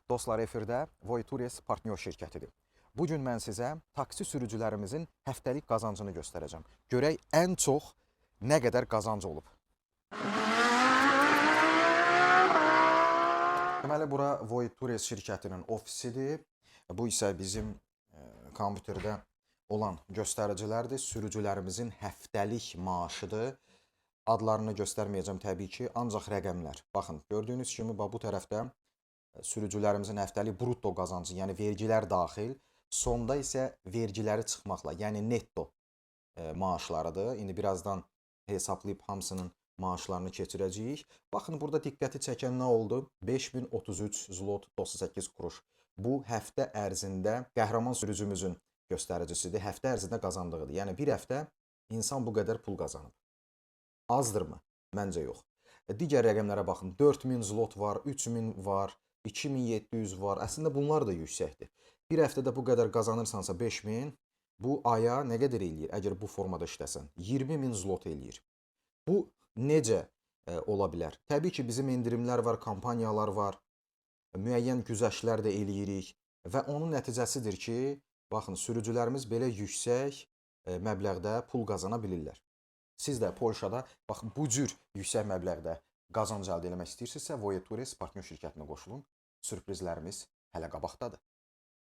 Dostlar, efirdə Voitures partnyor şirkətidir. Bugün mən sizə taksi sürücülərimizin həftəlik qazancını göstərəcəm. Görək ən çox nə qədər qazanc olub. Deməli, bura Voitures şirkətinin ofisidir. Bu isə bizim kompüterdə olan göstəricilərdir. Sürücülərimizin həftəlik maaşıdır. Adlarını göstərməyəcəm təbii ki, ancaq rəqəmlər. Baxın, gördüyünüz kimi bu tərəfdə sürücülərimizin həftəlik brutto qazancı, yəni vergilər daxil, sonda isə vergiləri çıxmaqla, yəni netto maaşlarıdır. İndi birazdan hesablayıb hamısının maaşlarını keçirəcəyik. Baxın, burada diqqəti çəkən nə oldu? 5033 zlot 98 kuruş. Bu, həftə ərzində qəhrəman sürücümüzün göstəricisidir. Həftə ərzində qazandığıdır. Yəni, bir həftə insan bu qədər pul qazanıb. Azdırmı? Məncə yox. Digər rəqəmlərə baxın. 4000 zlot var, 3000 var, 2700 var. Əslində bunlar da yüksəkdir. Bir həftədə bu qədər qazanırsansa 5000, bu aya nə qədər eləyir əgər bu formada işləsən? 20000 zlot eləyir. Bu necə ola bilər? Təbii ki, bizim endirimlər var, kampaniyalar var, müəyyən güzəştlər də eləyirik və onun nəticəsidir ki, baxın, sürücülərimiz belə yüksək məbləğdə pul qazana bilirlər. Siz də Polşada baxın, bu cür yüksək məbləğdə qazanc əldə etmək istəyirsinizsə, Voitures partnyor şirkətinə qoşulun. Sürprizlərimiz hələ qabaqdadır.